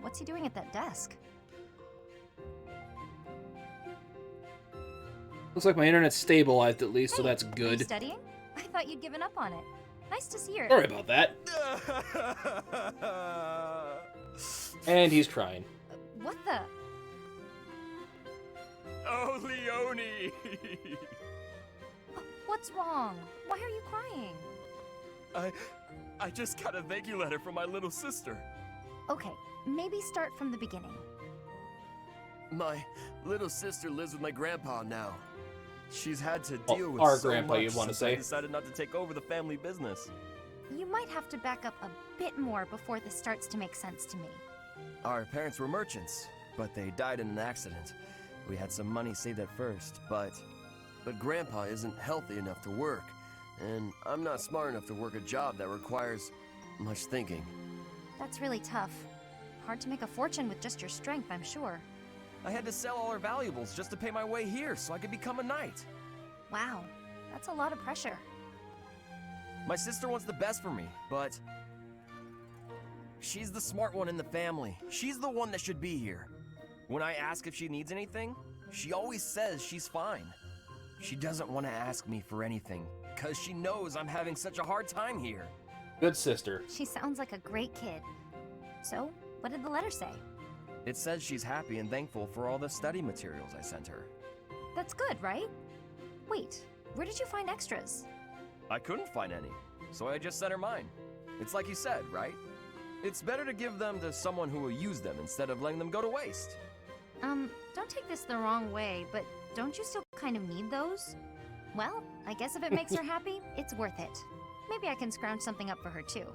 [SPEAKER 9] What's he doing at that desk?
[SPEAKER 1] Looks like my internet's stabilized at least, so
[SPEAKER 9] Hey,
[SPEAKER 1] that's
[SPEAKER 9] are you
[SPEAKER 1] good.
[SPEAKER 9] studying? I thought you'd given up on it. Nice to see her.
[SPEAKER 1] Sorry about that. And he's crying.
[SPEAKER 9] What the?
[SPEAKER 5] Oh, Leone!
[SPEAKER 9] What's wrong? Why are you crying?
[SPEAKER 5] I just got a thank you letter from my little sister.
[SPEAKER 9] Okay, maybe start from the beginning.
[SPEAKER 5] My little sister lives with my grandpa now. She's had to
[SPEAKER 1] Well,
[SPEAKER 5] deal with
[SPEAKER 1] our
[SPEAKER 5] so
[SPEAKER 1] grandpa,
[SPEAKER 5] much
[SPEAKER 1] you'd wanna
[SPEAKER 5] since I
[SPEAKER 1] say.
[SPEAKER 5] decided not to take over the family business.
[SPEAKER 9] You might have to back up a bit more before this starts to make sense to me.
[SPEAKER 5] Our parents were merchants, but they died in an accident. We had some money saved at first, but Grandpa isn't healthy enough to work, and I'm not smart enough to work a job that requires much thinking.
[SPEAKER 9] That's really tough. Hard to make a fortune with just your strength, I'm sure.
[SPEAKER 5] I had to sell all our valuables just to pay my way here so I could become a knight.
[SPEAKER 9] Wow, that's a lot of pressure.
[SPEAKER 5] My sister wants the best for me, but she's the smart one in the family. She's the one that should be here. When I ask if she needs anything, she always says she's fine. She doesn't want to ask me for anything, because she knows I'm having such a hard time here.
[SPEAKER 1] Good sister.
[SPEAKER 9] She sounds like a great kid. So, what did the letter say?
[SPEAKER 5] It says she's happy and thankful for all the study materials I sent her.
[SPEAKER 9] That's good, right? Wait, where did you find extras?
[SPEAKER 5] I couldn't find any, so I just sent her mine. It's like you said, right? It's better to give them to someone who will use them instead of letting them go to waste.
[SPEAKER 9] Don't take this the wrong way, but don't you still kind of need those? Well, I guess if it makes her happy, it's worth it. Maybe I can scrounge something up for her too.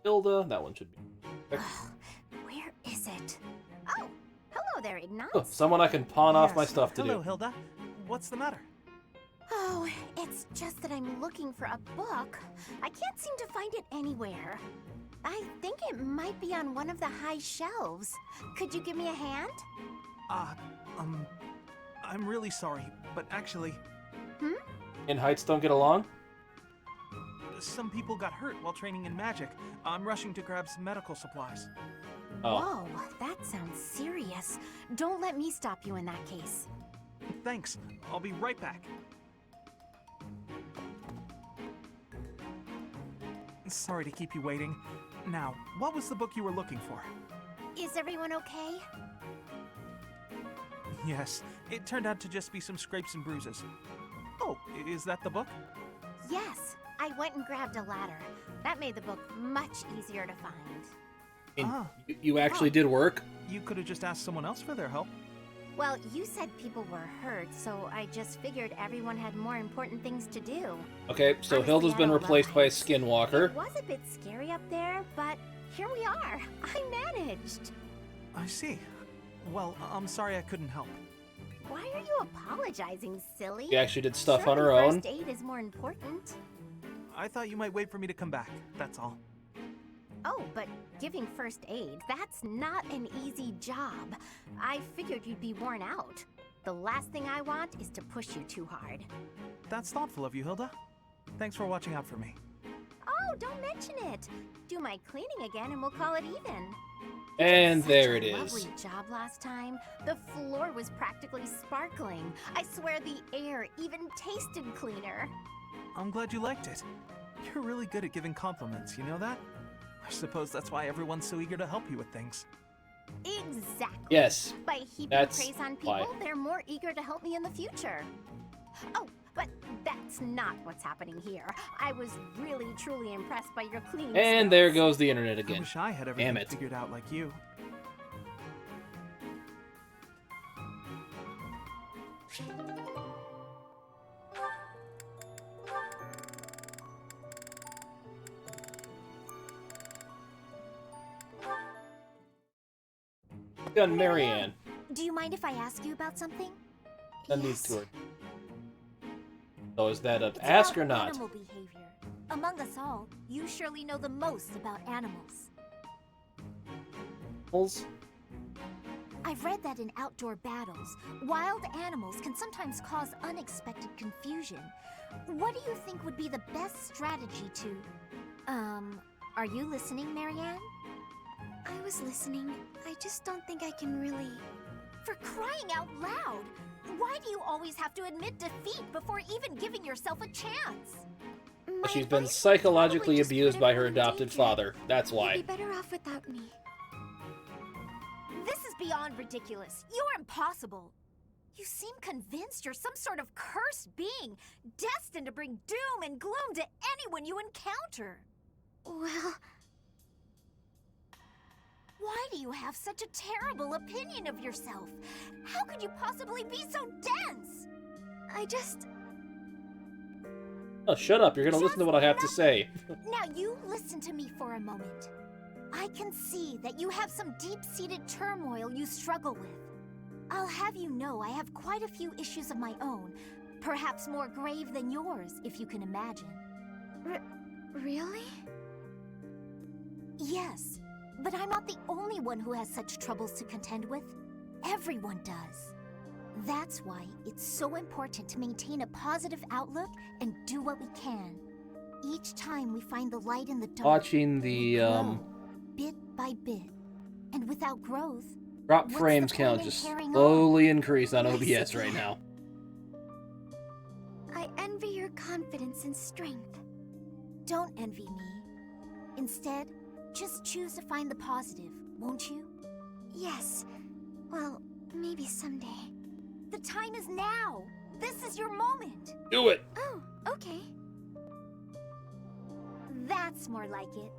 [SPEAKER 1] Hilda, that one should be.
[SPEAKER 2] Where is it? Oh, hello there, Ignatz.
[SPEAKER 1] Oh, someone I can pawn off my
[SPEAKER 10] Yes,
[SPEAKER 1] stuff to
[SPEAKER 10] hello,
[SPEAKER 1] do.
[SPEAKER 10] Hilda. What's the matter?
[SPEAKER 2] Oh, it's just that I'm looking for a book. I can't seem to find it anywhere. I think it might be on one of the high shelves. Could you give me a hand?
[SPEAKER 10] I'm really sorry, but actually,
[SPEAKER 1] And Heights don't get along?
[SPEAKER 10] some people got hurt while training in magic. I'm rushing to grab some medical supplies.
[SPEAKER 1] Oh.
[SPEAKER 2] Whoa, that sounds serious. Don't let me stop you in that case.
[SPEAKER 10] Thanks. I'll be right back. Sorry to keep you waiting. Now, what was the book you were looking for?
[SPEAKER 2] Is everyone okay?
[SPEAKER 10] Yes, it turned out to just be some scrapes and bruises. Oh, is that the book?
[SPEAKER 2] Yes, I went and grabbed a ladder. That made the book much easier to find.
[SPEAKER 1] And
[SPEAKER 10] Ah.
[SPEAKER 1] you actually did work?
[SPEAKER 10] You could have just asked someone else for their help.
[SPEAKER 2] Well, you said people were hurt, so I just figured everyone had more important things to do.
[SPEAKER 1] Okay, so
[SPEAKER 2] Honestly,
[SPEAKER 1] Hilda's
[SPEAKER 2] I
[SPEAKER 1] been
[SPEAKER 2] don't
[SPEAKER 1] replaced
[SPEAKER 2] love
[SPEAKER 1] by a
[SPEAKER 2] heights.
[SPEAKER 1] skinwalker.
[SPEAKER 2] It was a bit scary up there, but here we are. I managed.
[SPEAKER 10] I see. Well, I'm sorry I couldn't help.
[SPEAKER 2] Why are you apologizing, silly?
[SPEAKER 1] She actually did stuff on
[SPEAKER 2] Surely
[SPEAKER 1] her own.
[SPEAKER 2] First aid is more important.
[SPEAKER 10] I thought you might wait for me to come back, that's all.
[SPEAKER 2] Oh, but giving first aid, that's not an easy job. I figured you'd be worn out. The last thing I want is to push you too hard.
[SPEAKER 10] That's thoughtful of you, Hilda. Thanks for watching out for me.
[SPEAKER 2] Oh,
[SPEAKER 3] don't mention it. Do my cleaning again and we'll call it even.
[SPEAKER 1] And there it
[SPEAKER 3] Such a
[SPEAKER 1] is.
[SPEAKER 3] lovely job last time. The floor was practically sparkling. I swear the air even tasted cleaner.
[SPEAKER 10] I'm glad you liked it. You're really good at giving compliments, you know that? I suppose that's why everyone's so eager to help you with things.
[SPEAKER 3] Exactly.
[SPEAKER 1] Yes.
[SPEAKER 3] By heaping
[SPEAKER 1] That's
[SPEAKER 3] praise on people,
[SPEAKER 1] why.
[SPEAKER 3] they're more eager to help me in the future. Oh, but that's not what's happening here. I was really, truly impressed by your cleaning
[SPEAKER 1] And
[SPEAKER 3] skills.
[SPEAKER 1] there goes the internet
[SPEAKER 10] I
[SPEAKER 1] again.
[SPEAKER 10] wish I had
[SPEAKER 1] Damn
[SPEAKER 10] everything
[SPEAKER 1] it.
[SPEAKER 10] figured out like you.
[SPEAKER 1] Gun Marianne.
[SPEAKER 2] Do you mind if I ask you about something?
[SPEAKER 1] Send these to her. So is that an
[SPEAKER 2] It's
[SPEAKER 1] ask
[SPEAKER 2] about
[SPEAKER 1] or not?
[SPEAKER 2] Animal behavior. Among us all, you surely know the most about animals.
[SPEAKER 1] Animals?
[SPEAKER 2] I've read that in outdoor battles, wild animals can sometimes cause unexpected confusion. What do you think would be the best strategy to... are you listening, Marianne?
[SPEAKER 11] I was listening. I just don't think I can really...
[SPEAKER 2] For crying out loud! Why do you always have to admit defeat before even giving yourself a chance?
[SPEAKER 11] My
[SPEAKER 1] She's been
[SPEAKER 11] advice would
[SPEAKER 1] psychologically
[SPEAKER 11] probably just
[SPEAKER 1] abused
[SPEAKER 11] put
[SPEAKER 1] by her
[SPEAKER 11] everyone in
[SPEAKER 1] adopted
[SPEAKER 11] danger.
[SPEAKER 1] father. That's
[SPEAKER 11] You'd
[SPEAKER 1] why.
[SPEAKER 11] be better off without me.
[SPEAKER 2] This is beyond ridiculous. You're impossible. You seem convinced you're some sort of cursed being, destined to bring doom and gloom to anyone you encounter.
[SPEAKER 11] Well,
[SPEAKER 2] Why do you have such a terrible opinion of yourself? How could you possibly be so dense?
[SPEAKER 11] I just...
[SPEAKER 1] Oh, shut up. You're gonna listen to what I have to say.
[SPEAKER 2] Now you listen to me for a moment. I can see that you have some deep-seated turmoil you struggle with. I'll have you know I have quite a few issues of my own, perhaps more grave than yours, if you can imagine.
[SPEAKER 11] Really?
[SPEAKER 2] Yes, but I'm not the only one who has such troubles to contend with. Everyone does. That's why it's so important to maintain a positive outlook and do what we can. Each time we find the light in the dark,
[SPEAKER 1] Watching
[SPEAKER 2] we
[SPEAKER 1] the
[SPEAKER 2] grow, bit by bit. And without growth,
[SPEAKER 1] drop
[SPEAKER 2] what's
[SPEAKER 1] frames
[SPEAKER 2] the
[SPEAKER 1] count
[SPEAKER 2] point in
[SPEAKER 1] just
[SPEAKER 2] carrying on?
[SPEAKER 1] slowly increase on
[SPEAKER 11] Yes,
[SPEAKER 1] OBS
[SPEAKER 11] it
[SPEAKER 1] right
[SPEAKER 11] can.
[SPEAKER 1] now.
[SPEAKER 11] I envy your confidence and strength.
[SPEAKER 2] Don't envy me. Instead, just choose to find the positive, won't you?
[SPEAKER 11] Yes. Well, maybe someday.
[SPEAKER 2] The time is now! This is your moment!
[SPEAKER 1] Do it!
[SPEAKER 11] Oh, okay.
[SPEAKER 2] That's more like it.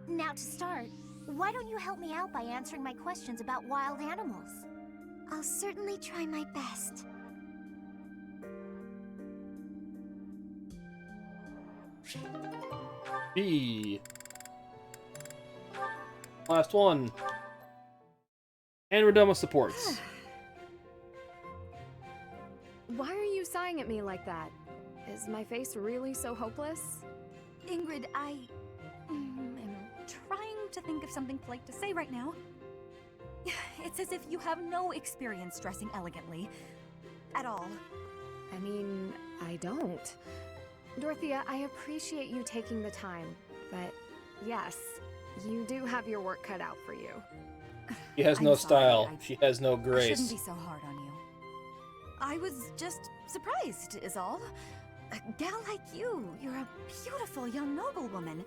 [SPEAKER 2] Now to start, why don't you help me out by answering my questions about wild animals?
[SPEAKER 11] I'll certainly try my best.
[SPEAKER 1] B. Last one. And we're done with supports.
[SPEAKER 8] Why are you sighing at me like that? Is my face really so hopeless?
[SPEAKER 12] Ingrid, I am trying to think of something polite to say right now. It's as if you have no experience dressing elegantly. At all.
[SPEAKER 8] I mean, I don't. Dorothea, I appreciate you taking the time, but yes, you do have your work cut out for you.
[SPEAKER 1] She has
[SPEAKER 12] I'm
[SPEAKER 1] no
[SPEAKER 12] sorry,
[SPEAKER 1] style.
[SPEAKER 12] I-
[SPEAKER 1] She has no
[SPEAKER 12] I shouldn't
[SPEAKER 1] grace.
[SPEAKER 12] be so hard on you. I was just surprised, is all. A gal like you, you're a beautiful young noblewoman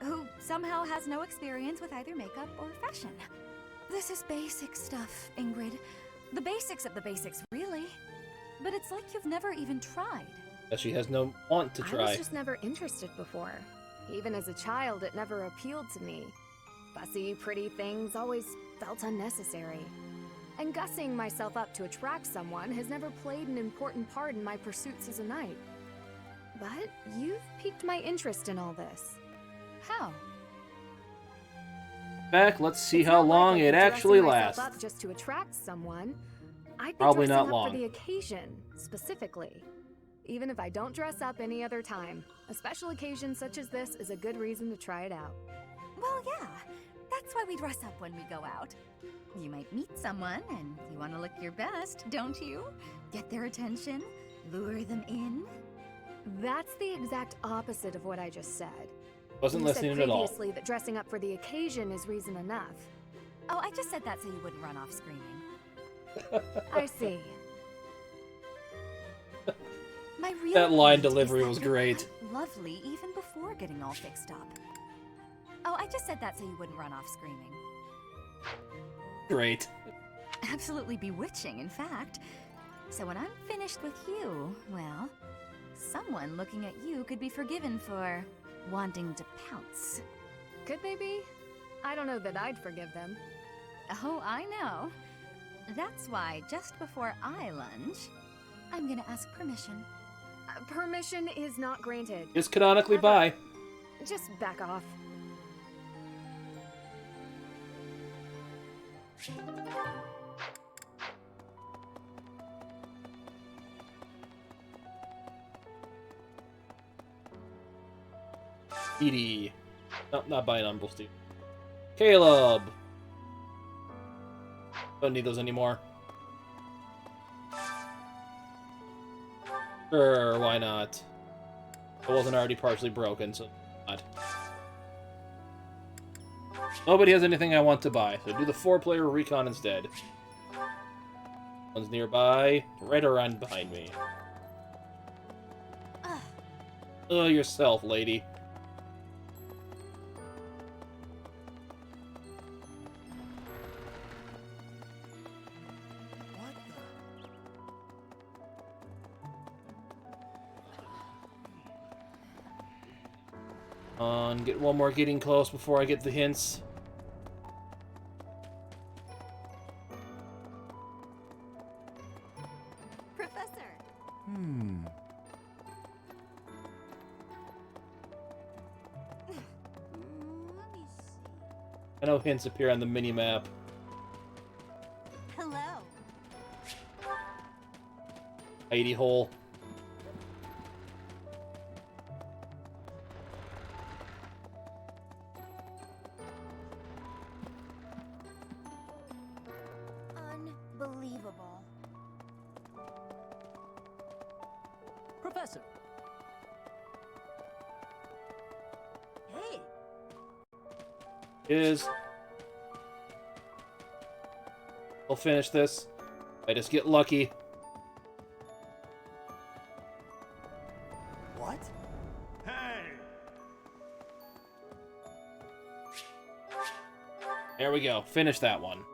[SPEAKER 12] who somehow has no experience with either makeup or fashion. This is basic stuff, Ingrid. The basics of the basics, really. But it's like you've never even tried.
[SPEAKER 1] That she has no want to
[SPEAKER 8] I
[SPEAKER 1] try.
[SPEAKER 8] was just never interested before. Even as a child, it never appealed to me. Fussy, pretty things always felt unnecessary. And gussing myself up to attract someone has never played an important part in my pursuits as a knight. But you've piqued my interest in all this.
[SPEAKER 12] How?
[SPEAKER 1] Back, let's see
[SPEAKER 8] It's
[SPEAKER 1] how
[SPEAKER 8] not like
[SPEAKER 1] long
[SPEAKER 8] I'd
[SPEAKER 1] it
[SPEAKER 8] be
[SPEAKER 1] actually
[SPEAKER 8] dressing myself
[SPEAKER 1] lasts.
[SPEAKER 8] up just to attract someone. I'd be
[SPEAKER 1] Probably
[SPEAKER 8] dressing
[SPEAKER 1] not
[SPEAKER 8] up
[SPEAKER 1] long.
[SPEAKER 8] for the occasion, specifically. Even if I don't dress up any other time, a special occasion such as this is a good reason to try it out.
[SPEAKER 12] Well, yeah. That's why we dress up when we go out. You might meet someone and you want to look your best, don't you? Get their attention, lure them in.
[SPEAKER 8] That's the exact opposite of what I just said.
[SPEAKER 1] Wasn't
[SPEAKER 8] You said
[SPEAKER 1] listening at all.
[SPEAKER 8] previously that dressing up for the occasion is reason enough.
[SPEAKER 12] Oh, I just said that so you wouldn't run off screaming.
[SPEAKER 8] I see.
[SPEAKER 12] My real
[SPEAKER 1] That line
[SPEAKER 12] point is
[SPEAKER 1] delivery
[SPEAKER 12] that
[SPEAKER 1] was
[SPEAKER 12] you're
[SPEAKER 1] great.
[SPEAKER 12] quite lovely even before getting all fixed up. Oh, I just said that so you wouldn't run off screaming.
[SPEAKER 1] Great.
[SPEAKER 12] Absolutely bewitching, in fact. So when I'm finished with you, well, someone looking at you could be forgiven for wanting to pounce.
[SPEAKER 8] Could they be? I don't know that I'd forgive them.
[SPEAKER 12] Oh, I know. That's why just before I lunge, I'm gonna ask permission.
[SPEAKER 8] Permission is not granted.
[SPEAKER 1] Just canonically bye.
[SPEAKER 8] Just back off.
[SPEAKER 1] Edie. Nope, not buying Umbrelstein. Caleb. Don't need those anymore. Sure, why not? It wasn't already partially broken, so not. Nobody has anything I want to buy, so do the 4-player recon instead. One's nearby, right around behind me. Yourself, lady. Get one more getting close before I get the hints.
[SPEAKER 12] Professor!
[SPEAKER 11] Let me see.
[SPEAKER 1] I know hints appear on the mini-map.
[SPEAKER 12] Hello!
[SPEAKER 1] Hidey hole.
[SPEAKER 2] Unbelievable.
[SPEAKER 7] Professor.
[SPEAKER 11] Hey,
[SPEAKER 1] We'll finish this. I just get lucky.
[SPEAKER 11] what?
[SPEAKER 1] There we go. Finish that one.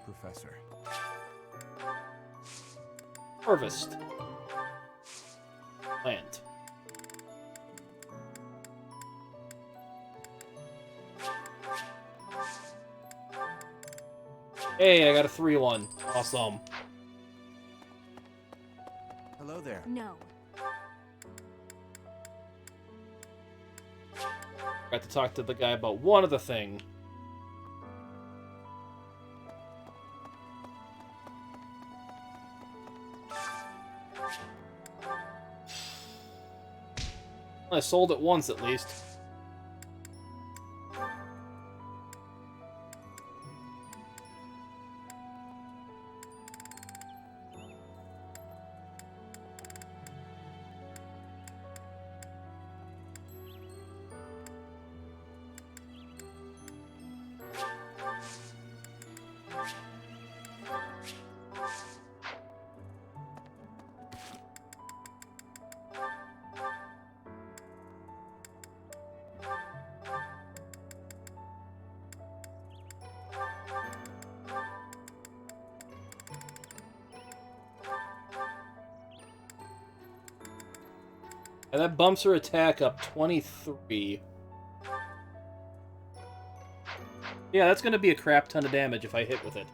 [SPEAKER 6] Professor.
[SPEAKER 1] Harvest. Plant. Hey, I got a 3-1. Awesome.
[SPEAKER 6] Hello there.
[SPEAKER 12] No.
[SPEAKER 1] Got to talk to the guy about one other thing. I sold it once at least. And that bumps her attack up 23. Yeah, that's going to be a crap ton of damage if I hit with it.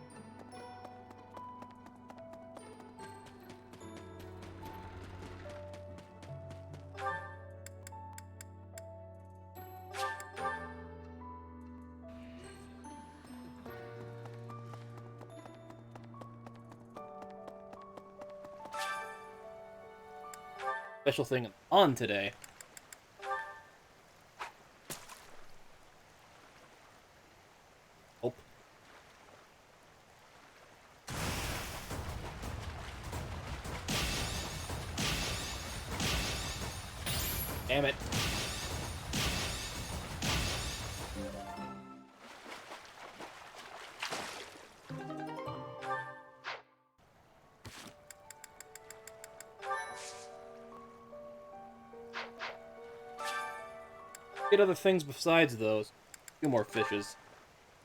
[SPEAKER 1] Special thing on today. Oh. Damn it. Get other things besides those. A few more fishes.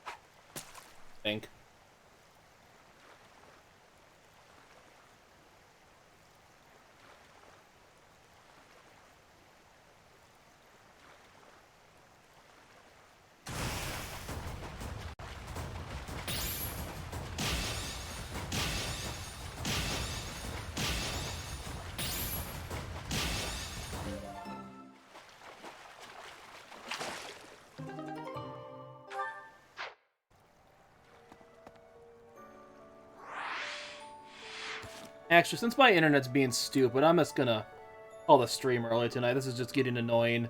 [SPEAKER 1] I think. Actually, since my internet's being stupid, I'm just gonna call the stream early tonight. This is just getting annoying.